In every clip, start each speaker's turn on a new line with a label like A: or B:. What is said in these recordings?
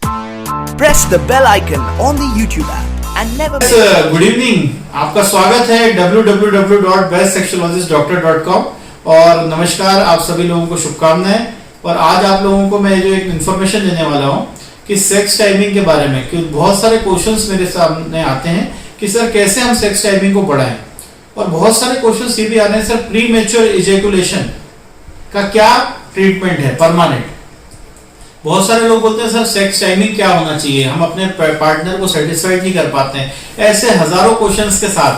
A: Press the bell icon on the YouTube app and never miss.
B: Good evening, आपका स्वागत है www.bestsexualogistdoctor.com। और नमस्कार, आप सभी लोगों को शुभकामनाएं। और आज आप लोगों को मैं जो एक इन्फॉर्मेशन देने वाला हूं कि सेक्स टाइमिंग के बारे में, क्योंकि बहुत सारे क्वेश्चंस मेरे सामने आते हैं कि सर कैसे हम सेक्स टाइमिंग को बढ़ाएं। और बहुत सारे क्वेश्चंस ये भी आ रहे हैं, सर प्री मैच्योर इजैकुलेशन का क्या ट्रीटमेंट है परमानेंट। बहुत सारे लोग बोलते हैं सर सेक्स टाइमिंग क्या होना चाहिए, हम अपने पार्टनर को सेटिस्फाइड नहीं कर पाते हैं। ऐसे हजारों क्वेश्चंस के साथ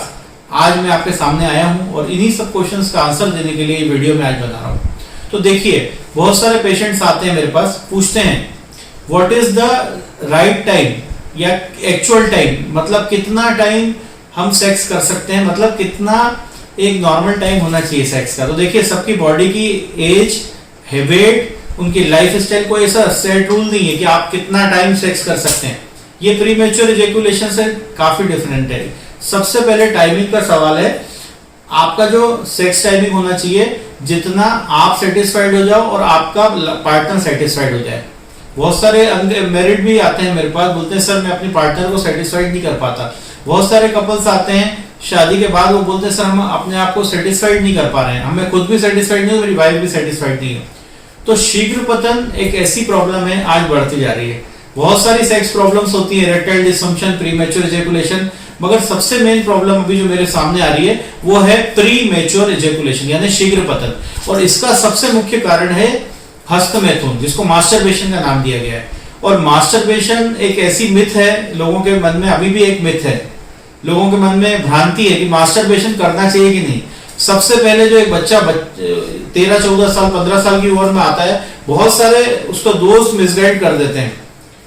B: आज मैं आपके सामने आया हूं और इन्हीं सब क्वेश्चंस का आंसर देने के लिए ये वीडियो मैं आज बना रहा हूं। तो देखिए, बहुत सारे पेशेंट्स आते हैं मेरे पास, पूछते हैं what is the right time या एक्चुअल टाइम, मतलब कितना टाइम हम सेक्स कर सकते हैं, मतलब कितना एक नॉर्मल टाइम होना चाहिए सेक्स का। तो देखिए, सबकी बॉडी की एज, वेट, उनकी लाइफ स्टाइल, कोई ऐसा सेट रूल नहीं है कि आप कितना टाइम सेक्स कर सकते हैं। ये प्री मैच्योर इजैकुलेशन से काफी डिफरेंट है। सबसे पहले टाइमिंग का सवाल है, आपका जो सेक्स टाइमिंग होना चाहिए जितना आप सेटिस्फाइड हो जाओ और आपका पार्टनर सेटिस्फाइड हो जाए। बहुत सारे अनमैरिड भी आते हैं मेरे पास, बोलते हैं सर मैं अपने पार्टनर को सेटिस्फाइड नहीं कर पाता। बहुत सारे कपल्स आते हैं शादी के बाद, वो बोलते हैं सर हम अपने आप को सेटिस्फाइड नहीं कर पा रहे हैं, हमें खुद भी सेटिस्फाइड नहीं, मेरी वाइफ भी सेटिस्फाइड नहीं है। तो शीघ्र पतन एक ऐसी प्रॉब्लम है, आज बढ़ती जा रही है। बहुत सारी सेक्स प्रॉब्लम्स होती है, इरेक्टाइल डिसफंक्शन, प्रीमैच्योर इजैकुलेशन, मगर सबसे मेन प्रॉब्लम अभी जो मेरे सामने आ रही है वो है प्रीमैच्योर इजैकुलेशन यानी शीघ्र पतन। और इसका सबसे मुख्य कारण है हस्तमैथुन, जिसको मास्टरबेशन का नाम दिया गया है। और मास्टरबेशन एक ऐसी मिथ है, लोगों के मन में अभी भी एक मिथ है, लोगों के मन में भ्रांति है कि मास्टरबेशन करना चाहिए कि नहीं। सबसे पहले जो एक बच्चा 13, 14 साल, 15 साल की उम्र में आता है, बहुत सारे उसको दोस्त मिसगाइड कर देते हैं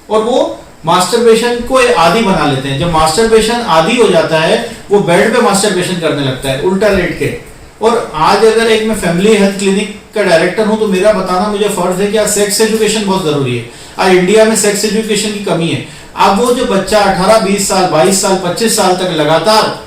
B: और वो मास्टरबेशन को आदी बना लेते हैं। जब मास्टरबेशन आदी हो जाता है, वो बेड पे मास्टरबेशन करने लगता है उल्टा लेट के। और आज अगर एक मैं फैमिली हेल्थ क्लिनिक का डायरेक्टर हूं तो मेरा बताना मुझे फर्ज है कि आज सेक्स एजुकेशन बहुत जरूरी है। आज इंडिया में सेक्स एजुकेशन की कमी है। अब वो जो बच्चा 18, 20 साल, 22 साल, 25 साल तक लगातार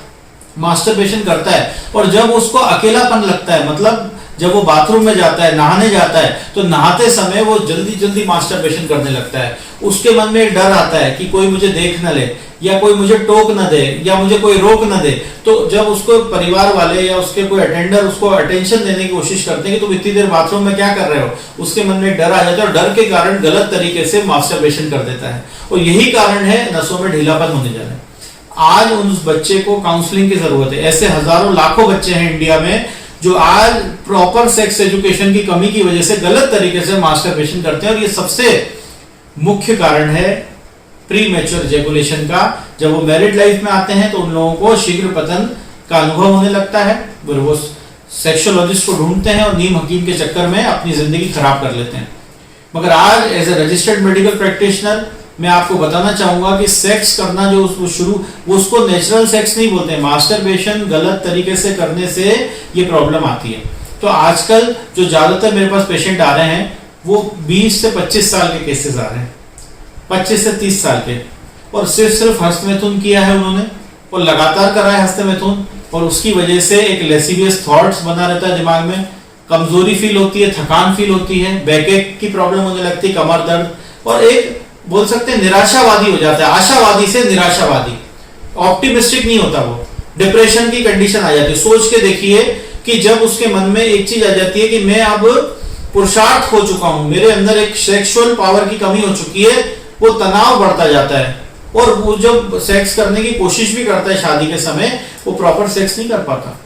B: मास्टरबेशन करता है और जब उसको अकेलापन लगता है, मतलब जब वो बाथरूम में जाता है, नहाने जाता है, तो नहाते समय वो जल्दी जल्दी मास्टरबेशन करने लगता है। उसके मन में एक डर आता है कि कोई मुझे देख न ले, या कोई मुझे टोक न दे, या मुझे कोई रोक न दे। तो जब उसको परिवार वाले या उसके कोई अटेंडर उसको अटेंशन देने की कोशिश करते हैं कि तुम इतनी देर बाथरूम में क्या कर रहे हो, उसके मन में एक डर आ जाता है और डर के कारण गलत तरीके से मास्टरबेशन कर देता है। और यही कारण है नसों में ढीलापन होने जा रहा है। आज उस बच्चे को काउंसलिंग की जरूरत है। ऐसे हजारों लाखों बच्चे हैं इंडिया में जो आज प्रॉपर सेक्स एजुकेशन की कमी की वजह से गलत तरीके से मास्टरबेशन करते हैं। और ये सबसे मुख्य कारण है प्री मैच्योर इजैकुलेशन का। जब वो मैरिड लाइफ में आते हैं तो उन लोगों को शीघ्र पतन का अनुभव होने लगता है, वो सेक्सोलॉजिस्ट को ढूंढते हैं और नीम हकीम के चक्कर में अपनी जिंदगी खराब कर लेते हैं। मगर आज as a registered medical practitioner मैं आपको बताना चाहूंगा कि सेक्स करना जो उसको नेचुरल सेक्स नहीं बोलते हैं। मास्टरबेशन गलत तरीके से करने से ये प्रॉब्लम आती है। तो आजकल जो ज्यादातर मेरे पास पेशेंट आ रहे हैं वो 20 से 25 साल के केसेस आ रहे हैं, 25 से 30 साल के, और सिर्फ हस्तमैथुन किया है उन्होंने और लगातार करा है हस्तमैथुन, और उसकी वजह से एक लेसिवियस थॉट्स बना रहता है दिमाग में, कमजोरी फील होती है, थकान फील होती है, बैकएक की प्रॉब्लम होने लगती है, कमर दर्द, और एक बोल सकते हैं निराशावादी हो जाता है। आशावादी से निराशावादी, ऑप्टिमिस्टिक नहीं होता, वो डिप्रेशन की कंडीशन आ जाती है। सोच के देखिए कि जब उसके मन में एक चीज आ जाती है कि मैं अब पुरुषार्थ हो चुका हूं, मेरे अंदर एक सेक्सुअल पावर की कमी हो चुकी है, वो तनाव बढ़ता जाता है और वो जब सेक्स करने की कोशिश भी करता है शादी के समय, वो प्रॉपर सेक्स नहीं कर पाता।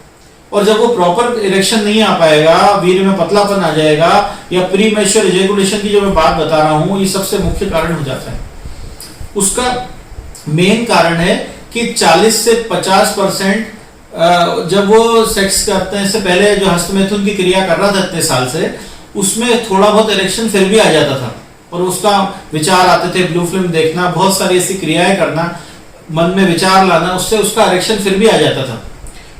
B: और जब वो प्रॉपर इरेक्शन नहीं आ पाएगा, वीर्य में पतलापन आ जाएगा, या प्री मैच्योर इजैकुलेशन की जो मैं बात बता रहा हूं, ये सबसे मुख्य कारण हो जाता है। उसका मेन कारण है कि 40 से 50% जब वो सेक्स करते हैं, इससे पहले जो हस्तमैथुन की क्रिया कर रहा था इतने साल से, उसमें थोड़ा बहुत इरेक्शन फिर भी आ जाता था और उसका विचार आते थे, ब्लू फिल्म देखना, बहुत सारी ऐसी क्रियाएं करना, मन में विचार लाना, उससे उसका इरेक्शन फिर भी आ जाता था।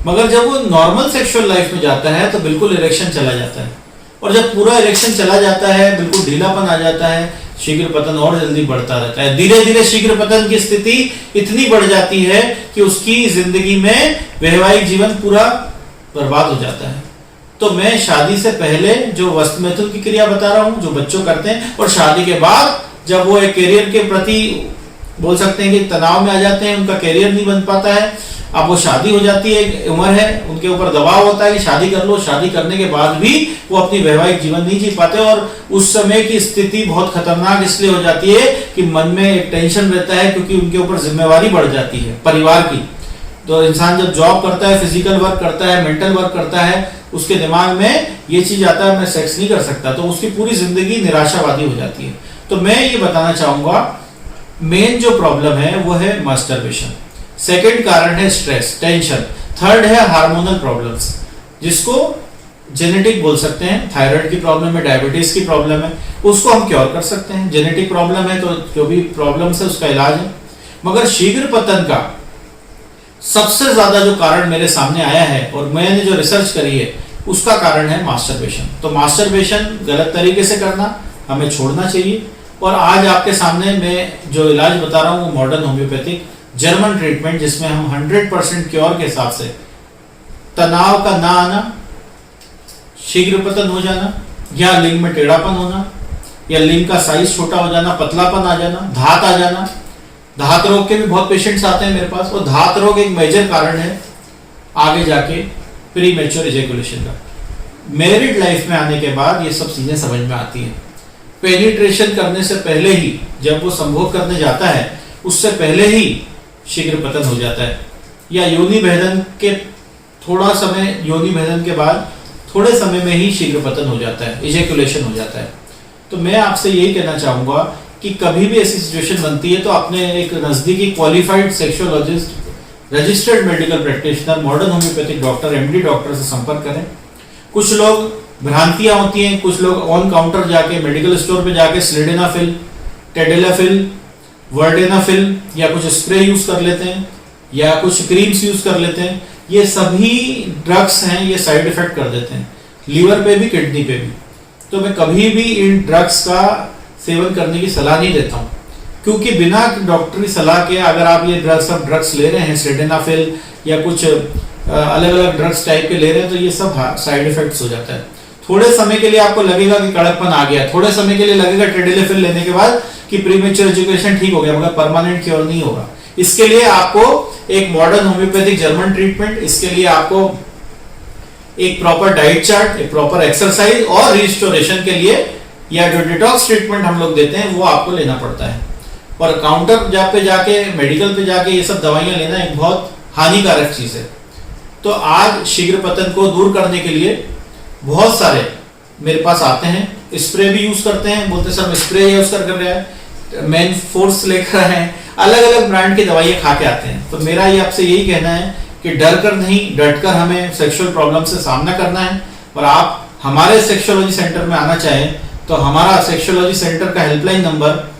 B: मगर जब वो नॉर्मल सेक्सुअल लाइफ में जाता है तो बिल्कुल इरेक्शन चला जाता है, और जब पूरा इरेक्शन चला जाता है बिल्कुल ढीलापन आ जाता है, शीघ्र पतन और जल्दी बढ़ता रहता है। धीरे धीरे शीघ्र पतन की स्थिति इतनी बढ़ जाती है कि उसकी जिंदगी में वैवाहिक जीवन पूरा बर्बाद हो जाता है। तो मैं शादी से पहले जो हस्तमैथुन की क्रिया बता रहा हूं, जो बच्चों करते हैं, और शादी के बाद जब वो एक करियर के प्रति बोल सकते हैं कि तनाव में आ जाते हैं, उनका करियर नहीं बन पाता है। अब वो शादी हो जाती है, एक उम्र है, उनके ऊपर दबाव होता है कि शादी कर लो, शादी करने के बाद भी वो अपनी वैवाहिक जीवन नहीं जी पाते, और उस समय की स्थिति बहुत खतरनाक इसलिए हो जाती है कि मन में एक टेंशन रहता है, क्योंकि उनके ऊपर जिम्मेवारी बढ़ जाती है परिवार की। तो इंसान जब जॉब करता है, फिजिकल वर्क करता है, मेंटल वर्क करता है, उसके दिमाग में ये चीज आता है मैं सेक्स नहीं कर सकता, तो उसकी पूरी जिंदगी निराशावादी हो जाती है। तो मैं ये बताना चाहूंगा, मेन जो प्रॉब्लम है वो है मास्टरबेशन, सेकंड कारण है स्ट्रेस, टेंशन, थर्ड है हार्मोनल प्रॉब्लम्स, जिसको जेनेटिक बोल सकते हैं। थायराइड की प्रॉब्लम है, डायबिटीज की प्रॉब्लम है, उसको हम क्योर कर सकते हैं। जेनेटिक प्रॉब्लम है तो जो भी प्रॉब्लम है उसका इलाज है। मगर शीघ्र पतन का सबसे ज्यादा जो कारण मेरे सामने आया है और मैंने जो रिसर्च करी है उसका कारण है मास्टरबेशन। तो मास्टरबेशन गलत तरीके से करना हमें छोड़ना चाहिए। और आज आपके सामने मैं जो इलाज बता रहा हूँ वो मॉडर्न होम्योपैथिक जर्मन ट्रीटमेंट, जिसमें हम 100% क्योर के हिसाब से तनाव का ना आना, शीघ्र पतन हो जाना, या लिंग में टेढ़ापन होना, या लिंग का साइज छोटा हो जाना, पतलापन आ जाना, धात आ जाना। धात रोग के भी बहुत पेशेंट्स आते हैं मेरे पास, और धात रोग एक मेजर कारण है आगे जाके प्री मैच्योर इजैकुलेशन का। मैरिड लाइफ में आने के बाद ये सब चीजें समझ में आती हैं। पेनिट्रेशन करने से पहले ही, जब वो संभोग करने जाता है उससे पहले ही शीघ्र पतन हो जाता है, या योनि भेदन के थोड़ा समय, योनि भेदन के बाद थोड़े समय में ही शीघ्र पतन हो जाता है, इजैकुलेशन हो जाता है। तो मैं आपसे यही कहना चाहूंगा कि कभी भी ऐसी सिचुएशन बनती है तो अपने एक नजदीकी qualified sexologist, registered medical practitioner, modern homeopathic doctor, MD doctor से संपर्क करें। कुछ लोग भ्रांतियां होती हैं, कुछ लोग ऑन काउंटर जाके मेडिकल स्टोर पे जाके सिलिडेनाफिल, टेडेलाफिल, वर्डेनाफिल या कुछ स्प्रे यूज कर लेते हैं, या कुछ क्रीम्स यूज कर लेते हैं। ये सभी ड्रग्स हैं, ये साइड इफेक्ट कर देते हैं लीवर पे भी, किडनी पे भी। तो मैं कभी भी इन ड्रग्स का सेवन करने की सलाह नहीं देता हूँ, क्योंकि बिना डॉक्टरी सलाह के अगर आप ये ड्रग्स ले रहे हैं, सिलिडेनाफिल या कुछ अलग अलग ड्रग्स टाइप के ले रहे हैं, तो ये सब साइड इफेक्ट्स हो जाता है। थोड़े समय के लिए आपको लगेगा कि कड़कपन आ गया, थोड़े समय के लिए लगेगा टेडेलाफिल लेने के बाद कि प्रीमेच्योर एजुकेशन ठीक हो गया, मगर परमानेंट क्योर नहीं होगा। इसके लिए आपको एक मॉडर्न होम्योपैथिक जर्मन ट्रीटमेंट, इसके लिए आपको एक प्रॉपर डाइट चार्ट, एक प्रॉपर एक्सरसाइज और रिस्टोरेशन के लिए या जो डिटॉक्स ट्रीटमेंट हम लोग देते हैं वो आपको लेना पड़ता है। और काउंटर पे जाके, मेडिकल पे जाके ये सब दवाइयां लेना एक बहुत हानिकारक चीज है। तो आज शीघ्र पतन को दूर करने के लिए बहुत सारे मेरे पास आते हैं, स्प्रे भी यूज करते हैं, बोलते सर मैं स्प्रे यूज कर रहा है, मेन फोर्स लेकर हैं, अलग अलग ब्रांड की दवाइयां खा के आते हैं। तो मेरा ये आपसे यही कहना है कि डर कर नहीं, डट कर हमें सेक्सुअल प्रॉब्लम से सामना करना है। और आप हमारे सेक्सुअलॉजी सेंटर में आना चाहें तो हमारा सेक्सुअलॉजी सेंटर का हेल्पलाइन नंबर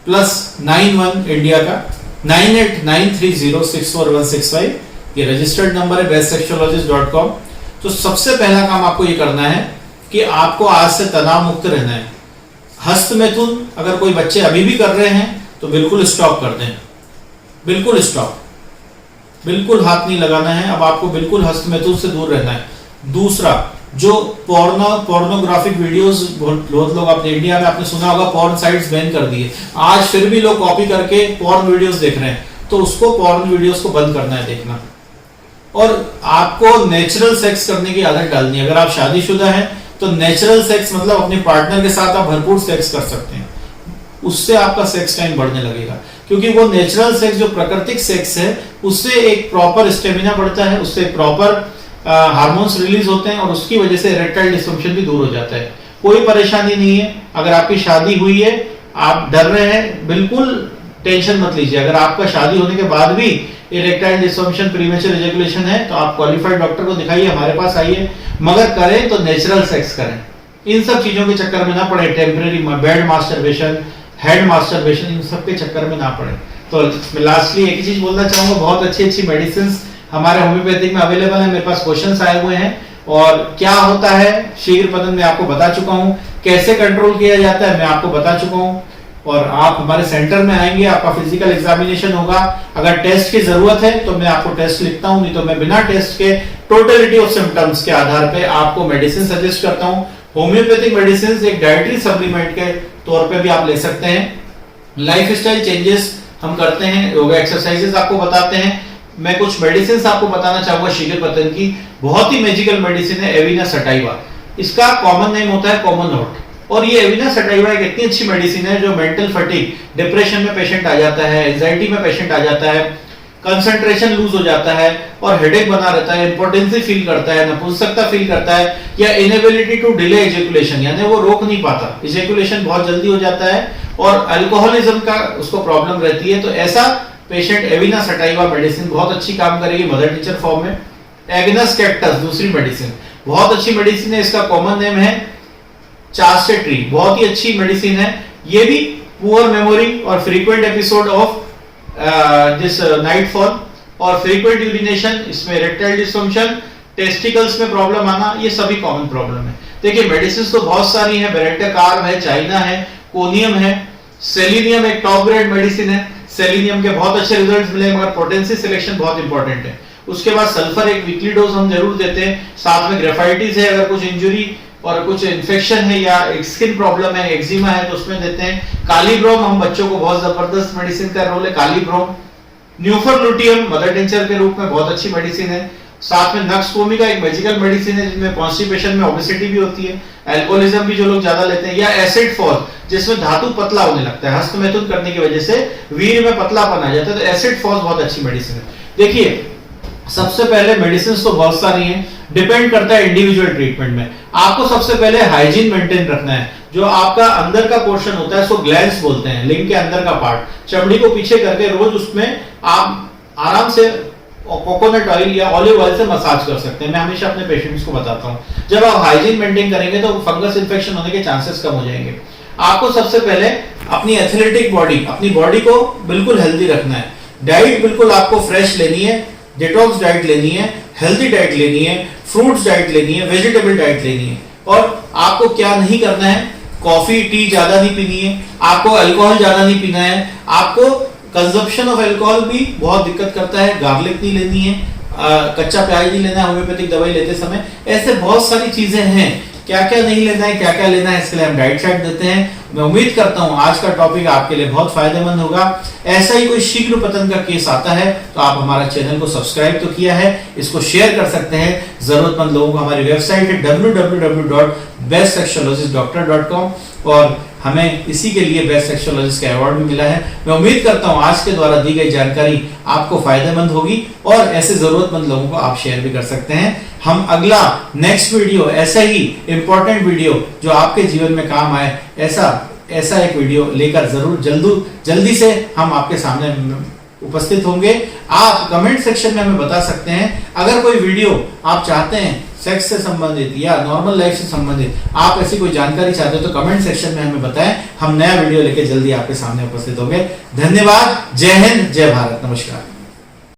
B: +91 इंडिया का 9893064165, ये रजिस्टर्ड नंबर है bestsexualogist.com। तो सबसे पहला काम आपको ये करना है कि आपको आज से तनाव मुक्त रहना है। हस्त मैथुन अगर कोई बच्चे अभी भी कर रहे हैं तो बिल्कुल स्टॉप कर दें, बिल्कुल स्टॉप, बिल्कुल हाथ नहीं लगाना है। अब आपको बिल्कुल हस्त मैथुन से दूर रहना है। दूसरा, जो पोर्नोग्राफिक वीडियोस, बहुत लोग अपने इंडिया में आपने सुना होगा पोर्न साइट्स बैन कर दिए, आज फिर भी लोग कॉपी करके पोर्न वीडियोस देख रहे हैं, तो उसको पोर्न वीडियोस को बंद करना है देखना। और आपको नेचुरल सेक्स करने की आदत डालनी है। अगर आप शादीशुदा हैं तो नेचुरल सेक्स मतलब अपने पार्टनर के साथ आप भरपूर सेक्स कर सकते हैं, उससे आपका सेक्स टाइम बढ़ने लगेगा। क्योंकि वो नेचुरल सेक्स जो प्राकृतिक सेक्स है उससे एक प्रॉपर स्टेमिना बढ़ता है, उससे प्रॉपर हार्मोन्स रिलीज होते हैं और उसकी वजह से इरेक्टाइल डिसफंक्शन भी दूर हो जाता है। कोई परेशानी नहीं है। अगर आपकी शादी हुई है, आप डर रहे हैं, बिल्कुल टेंशन मत लीजिए। अगर आपका शादी होने के बाद भी इरेक्टाइल डिसफंक्शन, प्रीमेच्योर एजुकेशन है तो आप क्वालिफाइड डॉक्टर को दिखाइए, हमारे पास आइए। मगर करें तो नेचुरल सेक्स करें, इन सब चीजों के चक्कर में ना पड़े, temporary bed masturbation, head masturbation, इन सब के चक्कर में ना पड़े। तो मैं लास्टली एक ही चीज बोलना चाहूंगा, बहुत अच्छी अच्छी मेडिसिन हमारे होम्योपैथिक में अवेलेबल है। मेरे पास क्वेश्चंस आए हुए हैं और क्या होता है शीघ्र पतन मैं आपको बता चुका हूं, कैसे कंट्रोल किया जाता है मैं आपको बता चुका हूं। और आप हमारे सेंटर में आएंगे, आपका फिजिकल एग्जामिनेशन होगा। अगर टेस्ट की जरूरत है तो मैं आपको टेस्ट लिखता हूं, नहीं तो मैं बिना टेस्ट के टोटलिटी ऑफ सिम्टम्स के आधार पे आपको मेडिसिन सजेस्ट करता हूं। होम्योपैथिक मेडिसिन एक डाइटरी सप्लीमेंट के तौर पे भी आप ले सकते हैं। लाइफस्टाइल चेंजेस हम करते हैं, योगा एक्सरसाइजेस आपको बताते हैं। मैं कुछ मेडिसिन आपको बताना चाहूंगा शीघ्र पतन की। बहुत ही मैजिकल मेडिसिन है एविना सटाइवा। इसका कॉमन नेम होता है कॉमन नोट। और ये एविना सटाइवा एक इतनी अच्छी मेडिसिन है जो मेंटल फटीग, डिप्रेशन में पेशेंट आ जाता है, एंजाइटी में पेशेंट आ जाता है, कंसंट्रेशन लूज हो जाता है और हेडेक बना रहता है, इंपोर्टेंसी फील करता है, नपुंसकता फील करता है, या इनेबिलिटी टू डिले इजैकुलेशन, यानी वो रोक नहीं पाता, इजैकुलेशन बहुत जल्दी हो जाता है, और अल्कोहलिज्म का उसको प्रॉब्लम रहती है। तो ऐसा पेशेंट एविना सटाइवा मेडिसिन बहुत अच्छी काम करेगी मदर टीचर फॉर्म में। एग्नस कैक्टस दूसरी मेडिसिन, बहुत अच्छी मेडिसिन है। इसका कॉमन नेम है चास्टे ट्री। बहुत ही अच्छी मेडिसिन है। ये भी पुअर मेमोरी और frequent episode of this nightfall और फ्रीक्वेंट यूरिनेशन, इसमें इरेक्टाइल डिसफंक्शन, टेस्टिकल्स में प्रॉब्लम आना, ये सभी कॉमन प्रॉब्लम है। देखिए मेडिसिन तो बहुत सारी है, बेरेटा कार्ब है, चाइना है, कोनियम है, सेलिनियम एक टॉप ग्रेड मेडिसिन है। सेलिनियम के बहुत अच्छे रिजल्ट्स मिले, मगर पोटेंसी सिलेक्शन बहुत इंपॉर्टेंट है। उसके बाद सल्फर एक वीकली डोज हम जरूर देते हैं। साथ में ग्रेफाइटिस है, अगर कुछ इंजुरी और कुछ इन्फेक्शन है या स्किन प्रॉब्लम है, एक्जिमा है, तो उसमें देते हैं। कालीब्रोम हम बच्चों को बहुत जबरदस्त मेडिसिन का रोल है कालीब्रोम। न्यूफरलुटियम मदर टिंचर के रूप में बहुत अच्छी मेडिसिन है। साथ में नक्सकोमी का एक मैजिकल मेडिसिन है जिसमें कॉन्स्टिपेशन में ओबेसिटी भी होती है, अल्कोहलिज्म भी जो लोग ज्यादा लेते हैं, या एसिड फॉल जिसमें धातु पतला होने लगता है, हस्तमैथुन करने की वजह से वीर्य में पतलापन आ जाता है, तो एसिड फॉल बहुत अच्छी मेडिसिन है। देखिए सबसे पहले मेडिसिन तो बहुत सारी हैं, डिपेंड करता है इंडिविजुअल ट्रीटमेंट में। आपको सबसे पहले हाइजीन मेंटेन रखना है। जो आपका अंदर का पोर्शन होता है उसको ग्लैंड्स बोलते हैं, लिंग के अंदर का पार्ट, चमड़ी को पीछे करके रोज उसमें आप आराम से कोकोनट ऑयल या ऑलिव ऑयल से मसाज कर सकते हैं। मैं हमेशा अपने पेशेंट्स को बताता हूं, जब आप हाइजीन मेंटेन करेंगे तो फंगस इन्फेक्शन होने के चांसेस कम हो जाएंगे। आपको सबसे पहले अपनी एथलेटिक बॉडी, अपनी बॉडी को बिल्कुल हेल्दी रखना है। डाइट बिल्कुल आपको फ्रेश लेनी है, डिटॉक्स डाइट लेनी है, हेल्दी डाइट लेनी है, फ्रूट्स डाइट लेनी है, वेजिटेबल डाइट लेनी है। और आपको क्या नहीं करना है, कॉफी टी ज्यादा नहीं पीनी है, आपको अल्कोहल ज्यादा नहीं पीना है, आपको कंजप्शन ऑफ अल्कोहल भी बहुत दिक्कत करता है, गार्लिक नहीं लेनी है, कच्चा प्याज नहीं लेना है होम्योपैथिक दवाई लेते समय। ऐसे बहुत सारी चीजें हैं, क्या क्या नहीं लेना है, क्या क्या लेना है, इसके लिए हम डाइट चार्ट देते हैं। मैं उम्मीद करता हूं आज का टॉपिक आपके लिए बहुत फायदेमंद होगा। ऐसा ही कोई शीघ्र पतन का केस आता है तो आप हमारा चैनल को सब्सक्राइब तो किया है, इसको शेयर कर सकते हैं जरूरतमंद लोगों को। हमारी वेबसाइट है www.bestsexualogistdoctor.com और हमें इसी के लिए बेस्ट सेक्सोलॉजिस्ट का अवार्ड भी मिला है। मैं उम्मीद करता हूं आज के द्वारा दी गई जानकारी आपको फायदेमंद होगी और ऐसे जरूरतमंद लोगों को आप शेयर भी कर सकते हैं। हम अगला नेक्स्ट वीडियो, ऐसा ही इंपॉर्टेंट वीडियो जो आपके जीवन में काम आए, ऐसा एक वीडियो लेकर जरूर जल्दी से हम आपके सामने उपस्थित होंगे। आप कमेंट सेक्शन में हमें बता सकते हैं, अगर कोई वीडियो आप चाहते हैं सेक्स से संबंधित या नॉर्मल लाइफ से संबंधित, आप ऐसी कोई जानकारी चाहते हो तो कमेंट सेक्शन में हमें बताएं। हम नया वीडियो लेके जल्दी आपके सामने उपस्थित होंगे। धन्यवाद। जय हिंद, जय भारत, नमस्कार।